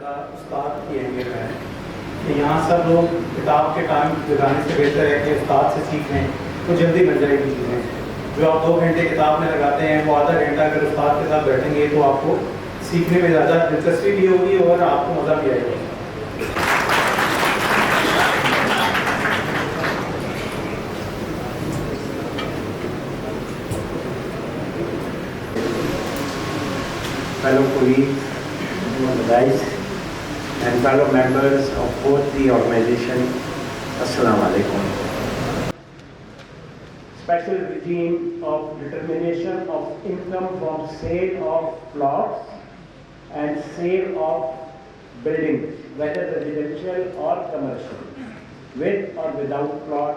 ज़्यादा उस्ताद की अहमियत है कि यहाँ सब लोग किताब के टाइम लगाने से बेहतर है कि उस्ताद से सीख लें तो जल्दी बन जाएगी चीज़ें। जो आप 2 घंटे किताब में लगाते हैं वो आधा घंटा अगर उस्ताद के साथ बैठेंगे तो आपको सीखने में ज़्यादा दिलचस्पी भी होगी और आपको मज़ा भी आएगा। Fellow colleagues, guys, and fellow members of both the organization, Assalamu alaikum. Special regime of determination of income from sale of plots and sale of buildings, whether residential or commercial, with or without plot,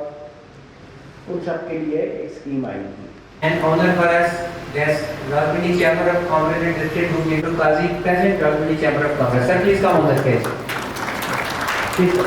उन सब के लिए एक scheme आई थी। And honor for us, there's Rawalpindi Chamber of Commerce and District Group Nehru Qazi, President Rawalpindi Chamber of Commerce. Sir, please come on the stage. Please.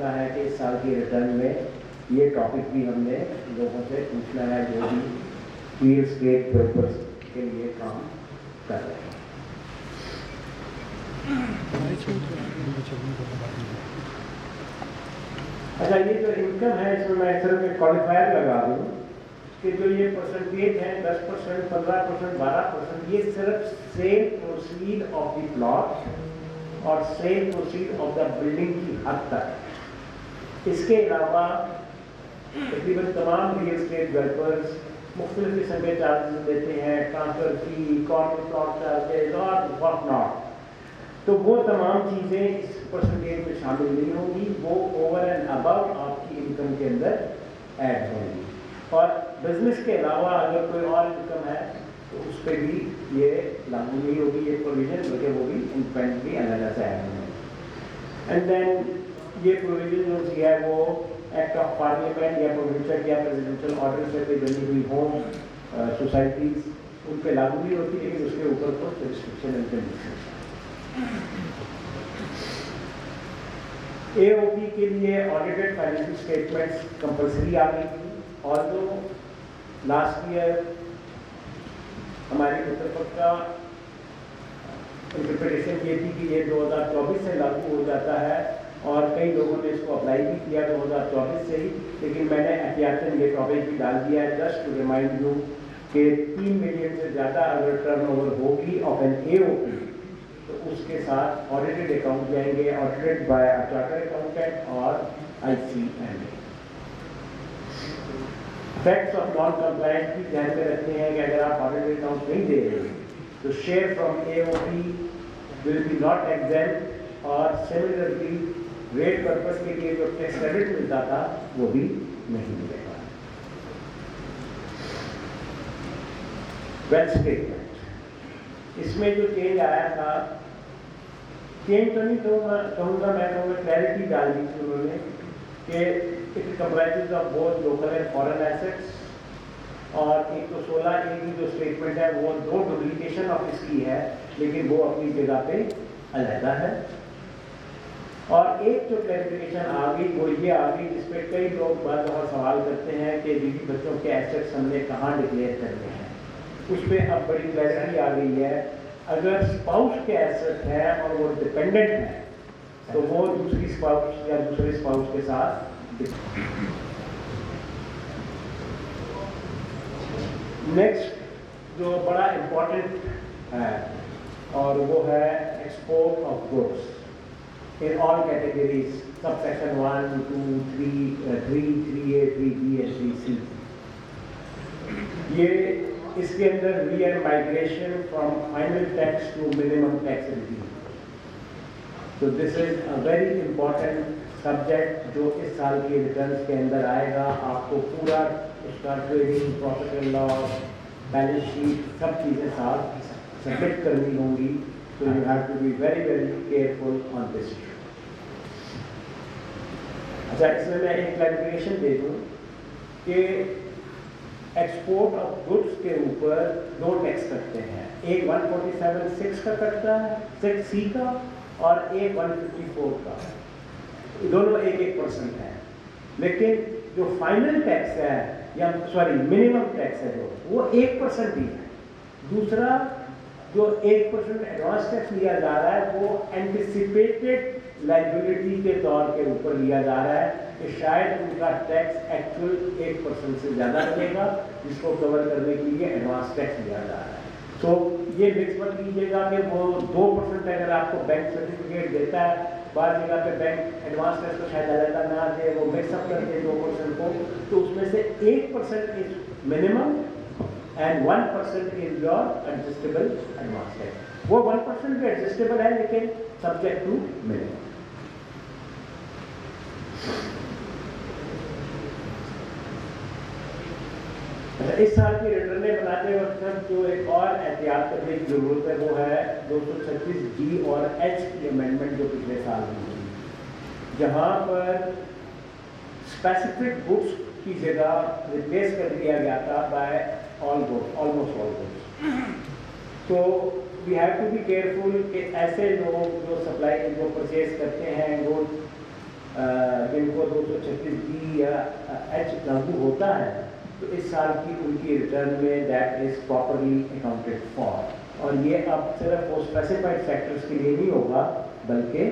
है कि इस साल की रिटर्न में ये टॉपिक भी हमने लोगों से पूछना है जो भी रियल एस्टेट पर्पस के लिए काम कर रहे हैं। अच्छा, ये जो इनकम है इसमें मैं सिर्फ एक क्वालिफायर लगा दूँ कि जो ये परसेंटेज है 10%, 15%, 12%, ये सिर्फ sale proceed of the plot और sale proceed of the building की हद तक। इसके अलावा तकरीबन तमाम रियल एस्टेट डेवलपर्स मुख्तलिफ किस्म के चार्जेस देते हैं, transfer fee, corner plot charges और व्हाट नॉट। तो वो तमाम चीज़ें इस परसेंटेज में शामिल नहीं होंगी, वो ओवर एंड अबव आपकी इनकम के अंदर ऐड होंगी। और बिजनेस के अलावा अगर कोई और इनकम है तो उस पर भी ये लागू नहीं होगी ये प्रोविजन, बल्कि वो भी इंडिपेंडेंटली अलग से ऐड होंगे। एंड देन ये प्रोविजन जो सी है वो एक्ट ऑफ पार्लियामेंट या प्रोविंशियल या प्रेसिडेंशियल ऑर्डर से कोई बनी हुई होम सोसाइटीज उन पर लागू भी होती है, लेकिन उसके ऊपर कुछ रिस्ट्रिक्शन एंड कंडीशन। एओपी के लिए ऑडिटेड फाइनेंशियल स्टेटमेंट्स कंपल्सरी आ गई थी, और जो लास्ट ईयर हमारी मुतफ़क़ का इंटरप्रिटेशन ये थी कि ये 2024 से लागू हो जाता है, और कई लोगों ने इसको अप्लाई भी किया 2024 से ही, लेकिन मैंने एहतियातन ये टॉपिक भी डाल दिया है जस्ट टू रिमाइंड यू कि 3 मिलियन से ज़्यादा अगर टर्नओवर होगी ऑफ एन एओपी तो उसके साथ ऑडिटेड अकाउंट जाएंगे, audited bye a chartered accountant और ICMA। Facts of non compliance भी ध्यान में रखते हैं कि अगर आप ऑडिटेड अकाउंट नहीं दे रहे तो share from AOP will be not exempt, और सिमिलरली रेट पर्पस के लिए जो टैक्स क्रेडिट मिलता था वो भी नहीं मिलेगा। वेल्थ स्टेटमेंट, इसमें जो चेंज आया था, चेंज तो नहीं कहूँगा मैं कहूँगा क्लैरिटी डाल दी थी उन्होंने कि it comprises of both local and foreign assets, और 116A की जो स्टेटमेंट है वो 2 डुप्लीकेशन ऑफ इसकी है, लेकिन वो अपनी जगह पे अलहदा है। और एक जो क्लैरिफिकेशन आ गई वो ये आ गई जिसपे कई लोग बार बार सवाल करते हैं कि बीवी बच्चों के एसेट्स हमने कहाँ डिक्लेयर करने हैं, उस पर अब बड़ी क्लैरिटी आ गई है। अगर स्पाउस के एसेट हैं और वो डिपेंडेंट हैं तो वो दूसरी स्पाउस या दूसरे स्पाउस के साथ। नेक्स्ट जो बड़ा इम्पोर्टेंट है और वो है export of goods in all categories, subsection 1, 2, 3, 3A, 3B and 3C। ये इसके अंदर re and migration from final tax to minimum tax regime. तो this is a very important subject जो इस साल के रिटर्न्स के अंदर आएगा। आपको पूरा उसका trading, profit and loss, balance sheet सब चीज़ें साथ सबमिट करनी होंगी। So you have to be very careful on this issue। अच्छा, इसमें मैं एक क्लैरिफिकेशन दे दूँ कि एक्सपोर्ट ऑफ गुड्स के ऊपर 2 टैक्स कटते हैं, एक 147(6) का कटता है 6C का और एक 154 का, दोनों 1% है। लेकिन जो फाइनल टैक्स है या मिनिमम टैक्स है जो वो 1% ही है। दूसरा जो 1% एडवांस टैक्स लिया जा रहा है वो एंटिसिपेटेड लायबिलिटी के तौर के ऊपर लिया जा रहा है कि शायद उनका टैक्स एक्चुअल 1% से ज़्यादा लगेगा, जिसको कवर करने के लिए एडवांस टैक्स लिया जा रहा है। तो ये मिक्स मत कीजिएगा कि वो 2% अगर आपको बैंक सर्टिफिकेट देता है, बाद जगह पे बैंक एडवांस टैक्स को शायद अलग ना दे, वो मिक्सअप कर दे 2% को, तो उसमें से 1% is minimum and 1% is your adjustable advance tax. वो 1% भी एडजस्टेबल है लेकिन सब्जेक्ट टू मिनिमम। इस साल की रिटर्नें बनाते वक्त जो एक और एहतियात करने की जरूरत है वो है 236G और H की अमेंडमेंट जो पिछले साल हुई थी, जहां पर स्पेसिफिक गुड्स की जगह रिप्लेस कर दिया गया था by all goods, almost all goods. तो we have to be careful कि ऐसे लोग जो सप्लाई जो परचेज करते हैं गुड जिनको 236G या H लागू होता है, तो इस साल की उनकी रिटर्न में that is properly accounted for. और ये अब सिर्फ वो स्पेसिफाइड सेक्टर्स के लिए नहीं होगा बल्कि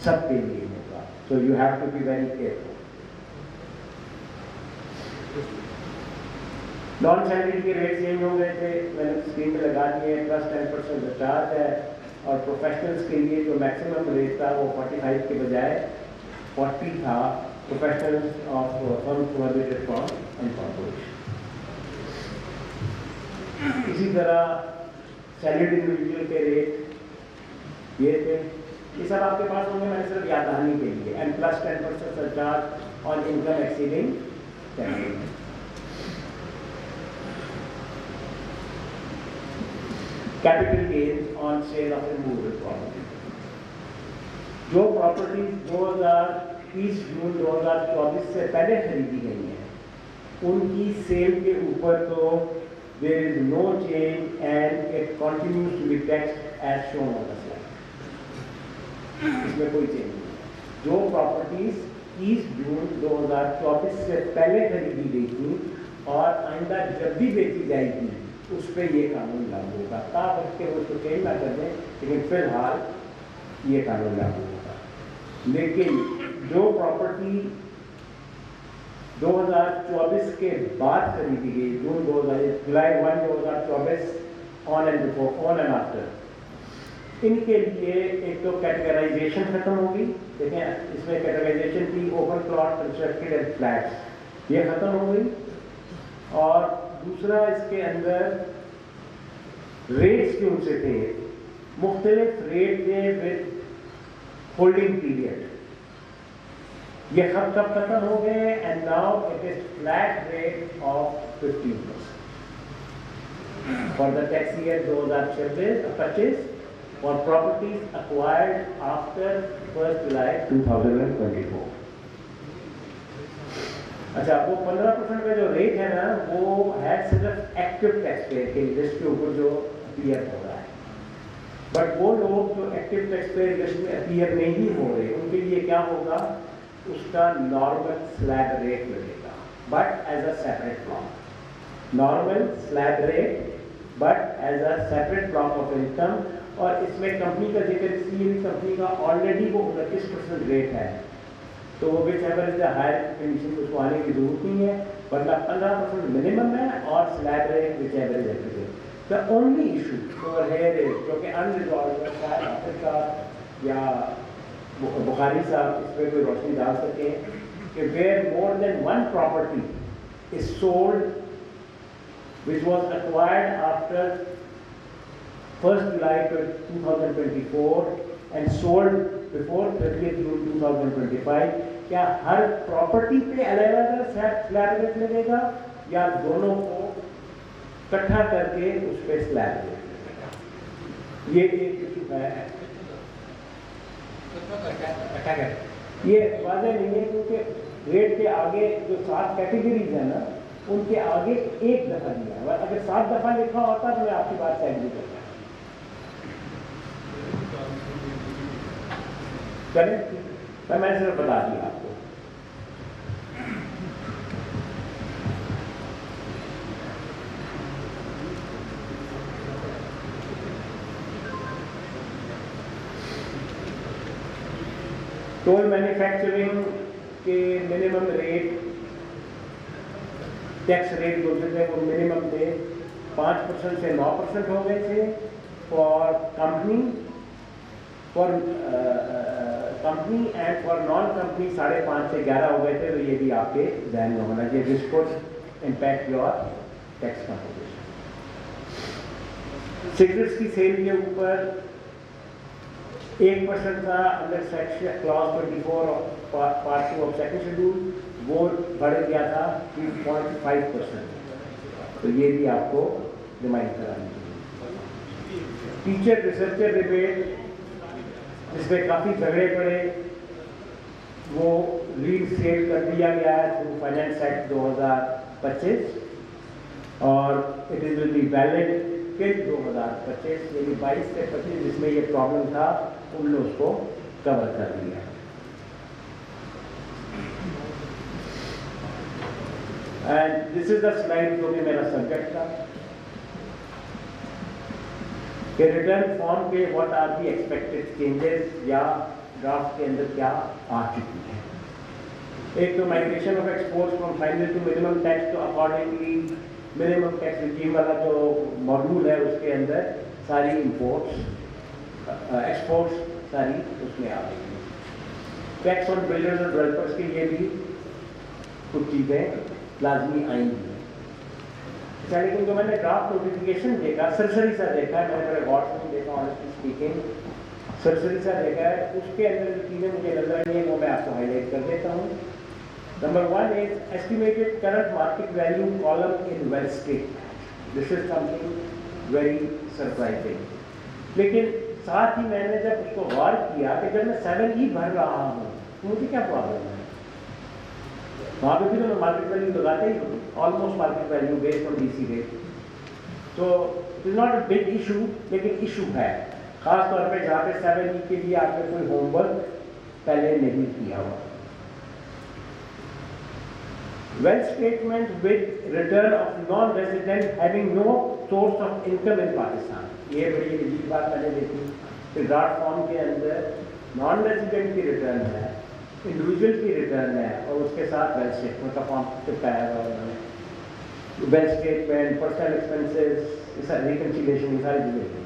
सबके लिए होगा। So you have to be very careful. Non salary के रेट चेंज हो गए थे, मैंने स्क्रीन पे लगा दिए, प्लस 10% चार्ज है। और प्रोफेशनल्स के लिए जो मैक्सिमम रेट था वो 45 के बजाय 40 था, professionals of firms prohibited from incorporation. इसी तरह सैलरीड इंडिविजुअल के रेट ये थे, ये सब आपके पास होंगे, मैंने सिर्फ याद दहानी के लिए। And plus 10% surcharge on income exceeding 10 million। Capital gains on sale of immovable property, जो प्रॉपर्टी 30 जून 2024 से पहले खरीदी गई है उनकी सेल के ऊपर तो there is no change and it continues to be taxed as shown on the slide। इसमें कोई चेंज नहीं है। जो प्रॉपर्टीज 30 जून 2024 से पहले खरीदी गई थी और आइंदा जब भी बेची जाएगी उस पर ये कानून लागू होगा। तब उसके उसको चेंज ना कर दें, लेकिन फिलहाल ये कानून लागू होगा। लेकिन जो प्रॉपर्टी 2024 के बाद खरीदी गई, जुलाई 1 2024 on and before, on and after, इनके लिए एक तो कैटेगराइजेशन खत्म होगी। देखें इसमें कैटेगराइजेशन थी open plot, constructed and flats, ये खत्म हो गई। और दूसरा इसके अंदर रेट्स क्यों से थे, मुख्तलिफ रेट थे विद होल्डिंग पीरियड, ये कब खत्म हो गए। And now it is flat rate of 15% for the tax year 2025 for properties acquired after 1 July 2024। अच्छा, वो 15% का जो रेट है ना, वो है सिर्फ एक्टिव टैक्स पेयर के लिस्ट के ऊपर जो अपीयर हो रहा है। बट वो लोग जो एक्टिव टैक्स पेयर लिस्ट में अपीयर नहीं हो रहे, उनके लिए क्या होगा, उसका नॉर्मल स्लैब रेट लगेगा but as a separate block. Normal slab rate but as a separate block of income. और इसमें कंपनी का जिक्र इसलिए भी, कंपनी का ऑलरेडी वो 29% रेट है, तो वो whichever is the higher condition उसको आने की जरूरत नहीं है, वरना 15% मिनिमम है और slab rate which ever is applicable. The only issue over here is, जो कि अनरिजॉल्व्ड है, अफ्रीका या बुखारी साहब इस पर कोई रोशनी डाल सके, कि where more than one property is sold which was acquired after 1 July 2024 and sold before 30 June 2025, क्या हर प्रॉपर्टी पे अलग-अलग स्लैब रेट लगेगा या दोनों को इकट्ठा करके उस पर स्लैब रेट लगेगा? ये एक इशू है। ये वादे नहीं है क्योंकि रेट के आगे जो 7 कैटेगरीज है ना, उनके आगे एक दफा दिया है। अगर 7 दफा लिखा होता तो मैं आपकी बात से एग्री करता। चले मैंने सिर्फ बता दिया आपको। टोल मैन्युफैक्चरिंग के मिनिमम रेट, टैक्स रेट जो थे वो मिनिमम थे 5% से 9% हो गए थे for company, and for non company 5.5 से 11 हो गए थे। तो ये भी आपके ध्यान में होना चाहिए, this could impact your tax composition. Cigarettes की सेल के ऊपर 1% था under section clause 24 of part 2 of second schedule, वो बढ़ गया था 2.5%। तो ये भी आपको रिमाइंड करानी चाहिए। टीचर रिसर्चर रिबेट जिसमें काफ़ी झगड़े पड़े, वो रीसेल कर दिया गया है थ्रू फाइनेंस एक्ट 2025 और it is will be valid till 2025, यानी 22 से 25 जिसमें ये प्रॉब्लम था उनने उसको कवर कर दिया। And this is the slide जो कि मेरा सब्जेक्ट था कि रिटर्न फॉर्म के what are the expected changes या ड्राफ्ट के अंदर क्या आ चुकी है। एक तो migration of exports from final to minimum tax, तो अकॉर्डिंगली मिनिमम टैक्स रिजीम वाला जो मॉड्यूल है उसके अंदर सारी इंपोर्ट्स एक्सपोर्ट्स सारी उसमें आ गई है। टैक्स ऑन बिल्डर्स और डेवलपर्स के लिए भी कुछ चीज़ें लाजमी आएंगी। अच्छा, लेकिन जो मैंने ड्राफ्ट नोटिफिकेशन देखा, सरसरी सा देखा है, मैंने बड़े गौर से नहीं देखा, ऑनेस्टली स्पीकिंग सरसरी सा देखा है, उसके अंदर जो चीज़ें मुझे नजर आई हैं वो मैं आपको हाईलाइट कर देता हूँ। Number 1 is estimated current market value column in well street, this is something very surprising. लेकिन साथ ही मैंने जब उसको गौर किया कि जब मैं 7E भर रहा हूँ तो मुझे क्या प्रॉब्लम है, वहाँ पे भी तो मैं मार्केट वैल्यू लगाते ही हूँ, almost market value based on DC rate. तो it is not a big issue, लेकिन इशू है खास तौर पे जहाँ पे 7E के लिए आपने कोई होमवर्क पहले नहीं किया हुआ। Well statement with return of non resident having no source of income in Pakistan, ये बड़ी अजीब बात मैंने देखी कि ड्राफ्ट फॉर्म के अंदर नॉन रेजिडेंट की रिटर्न है, इंडिविजुअल की रिटर्न है और उसके साथ वेल स्टेटमेंट का फॉर्म चिपकाया हुआ है उन्होंने। Well statement, personal expenses, reconciliation, ये सारी चीज़ें।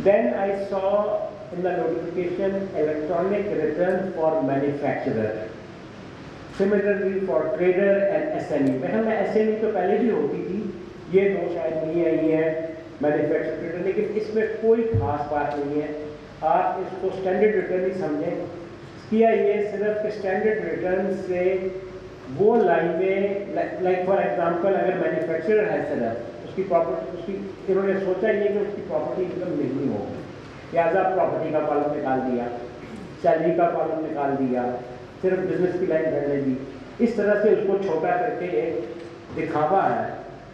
Then I saw in the notification electronic return for manufacturer, similarly for trader and SME। मैं SME तो पहले भी होती थी, ये दो शायद नहीं आई है मैन्युफैक्चर ट्रेडर, लेकिन इसमें कोई खास बात नहीं है। आप इसको स्टैंडर्ड रिटर्न ही समझें, किया ये सिर्फ स्टैंडर्ड रिटर्न से वो लाइनें, लाइक फॉर एग्जांपल अगर मैन्युफैक्चरर है सिर्फ उसकी प्रॉपर्टी, उसकी इन्होंने सोचा ये कि उसकी प्रॉपर्टी इनकम नहीं होगी, लिहाजा प्रॉपर्टी का कॉलम निकाल दिया, सैलरी का कॉलम निकाल दिया, सिर्फ बिजनेस की लाइन भरने दी। इस तरह से उसको छोटा करके एक दिखावा है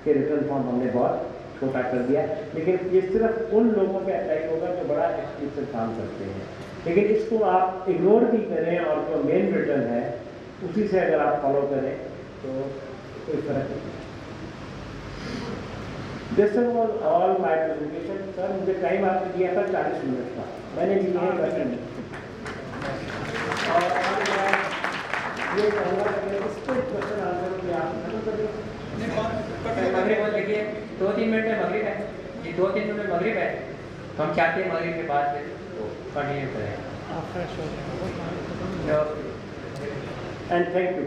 कि रिटर्न फॉर्म हमने बहुत छोटा कर दिया, लेकिन ये सिर्फ उन लोगों पे अप्लाई होगा जो बड़ा एक्सपेंसिव काम करते हैं। लेकिन इसको आप इग्नोर भी करें और जो मेन रिटर्न है उसी से अगर आप फॉलो करें तो कोई फर्क नहीं। This was all my presentation. Sir मुझे टाइम आपने दिया था 40 मिनट का, मैंने लिए हैं 10 मिनट। और ये कहूँगा कि इस पर क्वेश्चन आंसर में आप खत्म कर दें। मगरिब देखिए 2-3 मिनट में मगरिब है, ये 2-3 मिनट में मगरिब है, तो हम चाहते हैं मगरिब के बाद फिर कंटिन्यू करें। And thank you.